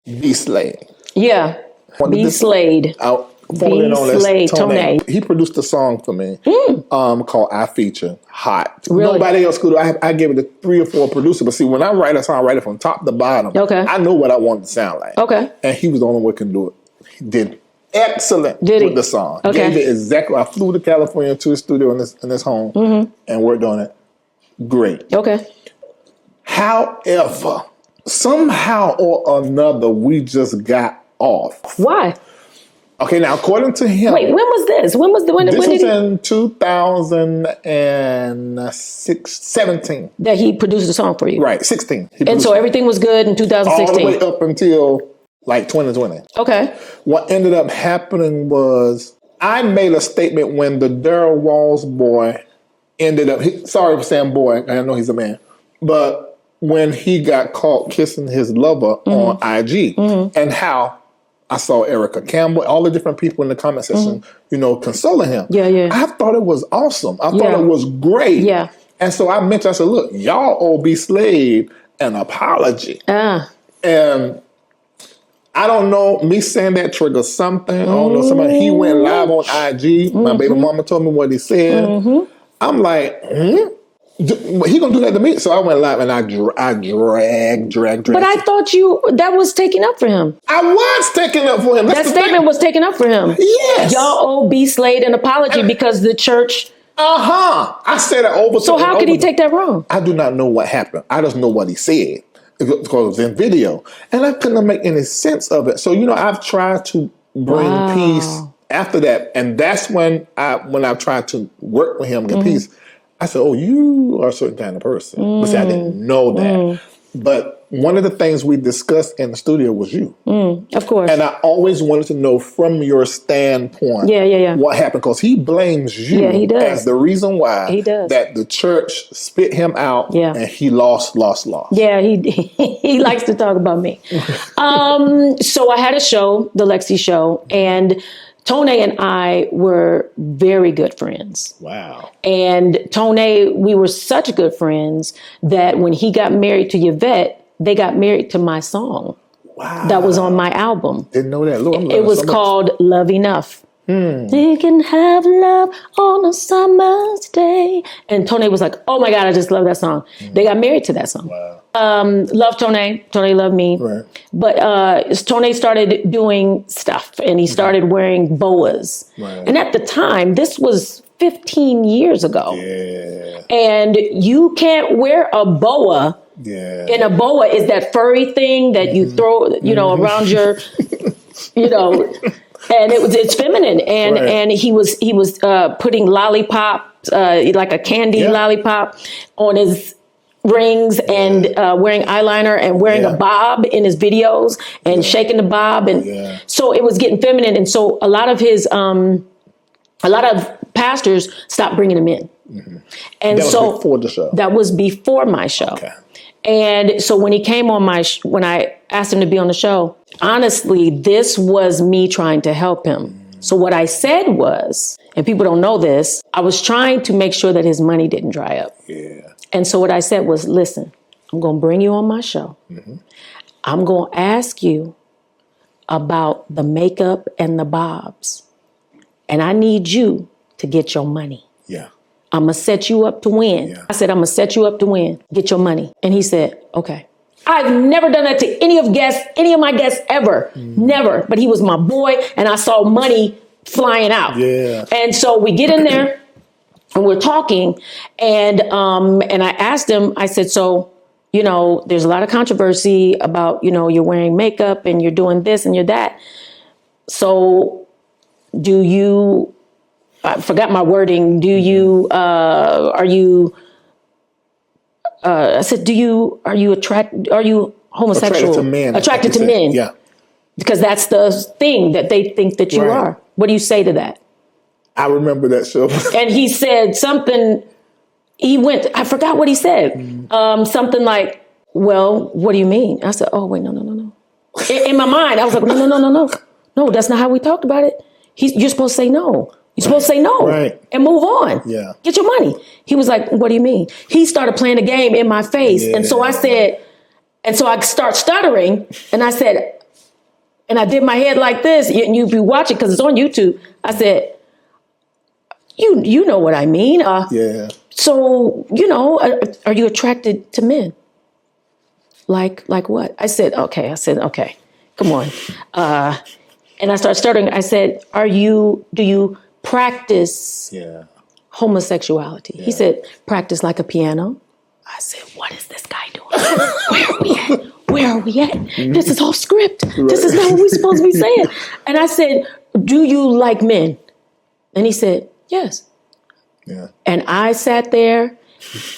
BSlade. Yeah. BSlade. BSlade, Tone. He produced a song for me called I Feature. Hot. Really? Nobody else could. I gave it to 3 or 4 producers. But see, when I write a song, I write it from top to bottom. Okay. I know what I want it to sound like. Okay. And he was the only one who can do it. He did excellent with the song. Okay. Gave it exactly. I flew to California to his studio in his home and worked on it. Great. Okay. However, somehow or another, we just got off. Why? Okay, now according to him. Wait, when was this? When was in 2017. That he produced a song for you? Right, 16. And so everything was good in 2016? All the way up until like 2020. Okay. What ended up happening was I made a statement when the Darryl Walls boy ended up, sorry for saying boy, I know he's a man, but when he got caught kissing his lover on IG and how I saw Erica Campbell, all the different people in the comment section, consoling him. Yeah, yeah. I thought it was awesome. I thought it was great. Yeah. And so I mentioned, I said, look, y'all owe BSlade an apology. And I don't know, me saying that triggered something. I don't know, somebody, he went live on IG. My baby mama told me what he said. I'm like, he gonna do that to me? So I went live and I dragged. But I thought that was taken up for him. I was taking up for him. That statement was taken up for him. Yes. Y'all owe BSlade an apology because the church. I said it over. So how could he take that wrong? I do not know what happened. I just know what he said because it was in video, and I couldn't make any sense of it. So I've tried to bring peace after that, and that's when I tried to work with him, get peace. I said, oh, you are a certain kind of person. But see, I didn't know that. But one of the things we discussed in the studio was you. Of course. And I always wanted to know from your standpoint what happened. Because he blames you as the reason why that the church spit him out and he lost. Yeah, he likes to talk about me. So I had a show, the Lexi show, and Tone and I were very good friends. Wow. And Tone, we were such good friends that when he got married to Yvette, they got married to my song. Wow. That was on my album. Didn't know that. Lord, it was called Love Enough. You can have love on a summer's day. And Tone was like, oh my God, I just love that song. They got married to that song. Wow. Love Tone. Tone loved me. Right. But Tone started doing stuff and he started wearing boas. Right. And at the time, this was 15 years ago. Yeah. And you can't wear a boa. Yeah. And a boa is that furry thing that you throw, around your, and it's feminine. And he was putting lollipops, like a candy lollipop on his rings and wearing eyeliner and wearing a bob in his videos and shaking the bob. And so it was getting feminine. And so a lot of pastors stopped bringing him in. And that was before the show. That was before my show. Okay. And so when he came on when I asked him to be on the show, honestly, this was me trying to help him. So what I said was, and people don't know this, I was trying to make sure that his money didn't dry up. Yeah. And so what I said was, listen, I'm going to bring you on my show. I'm going to ask you about the makeup and the bobs. And I need you to get your money. Yeah. I'm going to set you up to win. Yeah. I said, I'm going to set you up to win. Get your money. And he said, okay. I've never done that to any of my guests ever. Never. But he was my boy and I saw money flying out. Yeah. And so we get in there and we're talking and I asked him, I said, so, there's a lot of controversy about, you're wearing makeup and you're doing this and you're that. So do you, I forgot my wording. Do you, are you, I said, are you homosexual? Attracted to men. Attracted to men. Yeah. Because that's the thing that they think that you are. What do you say to that? I remember that show. And he said something, I forgot what he said. Something like, well, what do you mean? I said, oh, wait, no. In my mind, I was like, no. No, that's not how we talked about it. You're supposed to say no. You're supposed to say no and move on. Yeah. Get your money. He was like, what do you mean? He started playing the game in my face. Yeah. And so I said, and so I start stuttering and I said, And I did my head like this, and you be watching because it's on YouTube. I said, you know what I mean. Yeah. So, are you attracted to men? Like what? I said, okay, come on. And I started stuttering. I said, do you practice homosexuality? Yeah. He said, practice like a piano. I said, what is this guy doing? Where are we at? Mm-hmm. This is all script. Right. This is not what we're supposed to be saying. And I said, do you like men? And he said, yes. Yeah. And I sat there,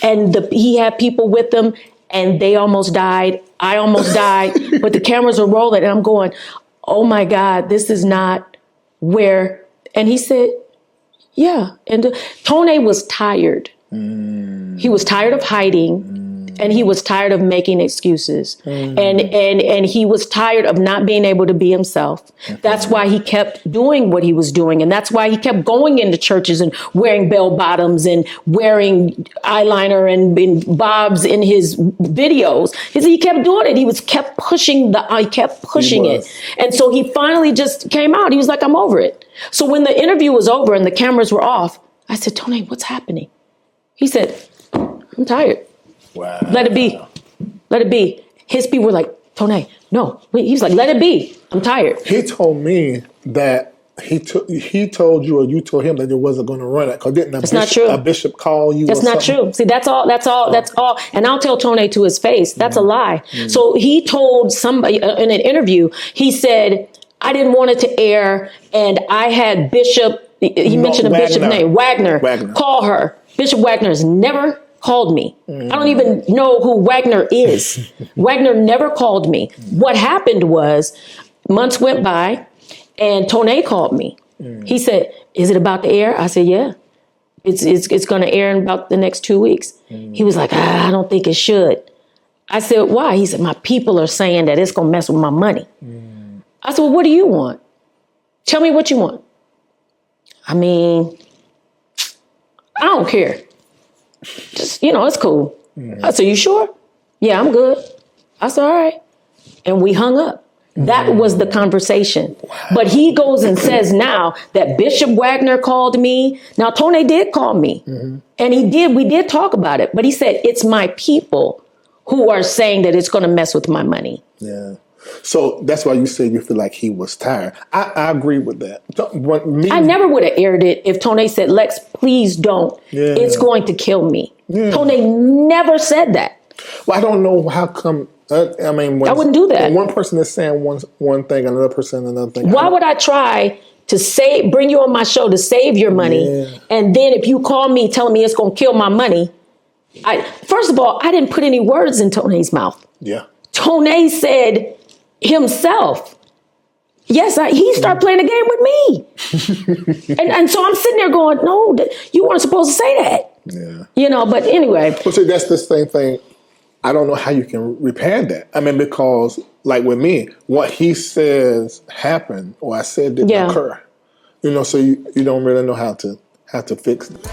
and he had people with him, and they almost died. I almost died, but the cameras are rolling, and I'm going, oh my God, this is not where. And he said, yeah. And Tone was tired. He was tired of hiding. And he was tired of making excuses. And he was tired of not being able to be himself. That's why he kept doing what he was doing. And that's why he kept going into churches and wearing bell bottoms and wearing eyeliner and bobs in his videos. He kept doing it. He kept pushing it. And so he finally just came out. He was like, I'm over it. So when the interview was over and the cameras were off, I said, Tony, what's happening? He said, I'm tired. Wow. Let it be. Let it be. His people were like, Tone, no. He was like, let it be. I'm tired. He told me that he told you or you told him that it wasn't going to run it. Because not true. A bishop call you? That's not true. See, that's all. And I'll tell Tone to his face, that's a lie. So he told somebody in an interview, he said, I didn't want it to air. And I had Bishop, he mentioned a bishop name, Wagner. Call her. Bishop Wagner has never called me. I don't even know who Wagner is. Wagner never called me. What happened was months went by and Tone called me. He said, is it about to air? I said, yeah. It's going to air in about the next 2 weeks. He was like, I don't think it should. I said, why? He said, my people are saying that it's going to mess with my money. I said, well, what do you want? Tell me what you want. I mean, I don't care. Just, it's cool. I said, you sure? Yeah, I'm good. I said, all right. And we hung up. That was the conversation. But he goes and says now that Bishop Wagner called me. Now, Tone did call me. And we did talk about it. But he said, it's my people who are saying that it's going to mess with my money. Yeah. So that's why you say you feel like he was tired. I agree with that. I never would have aired it if Tone said, Lex, please don't. Yeah. It's going to kill me. Yeah. Tone never said that. Well, I don't know how come. I wouldn't do that. When one person is saying one thing, another person another thing. Why would I try to bring you on my show to save your money? Yeah. And then if you call me telling me it's going to kill my money, first of all, I didn't put any words in Tone's mouth. Yeah. Tone said himself, yes, he started playing the game with me. and so I'm sitting there going, no, you weren't supposed to say that. Yeah. But anyway. Well, see, that's the same thing. I don't know how you can repair that. I mean, because like with me, what he says happened or I said didn't occur. So you don't really know how to fix it.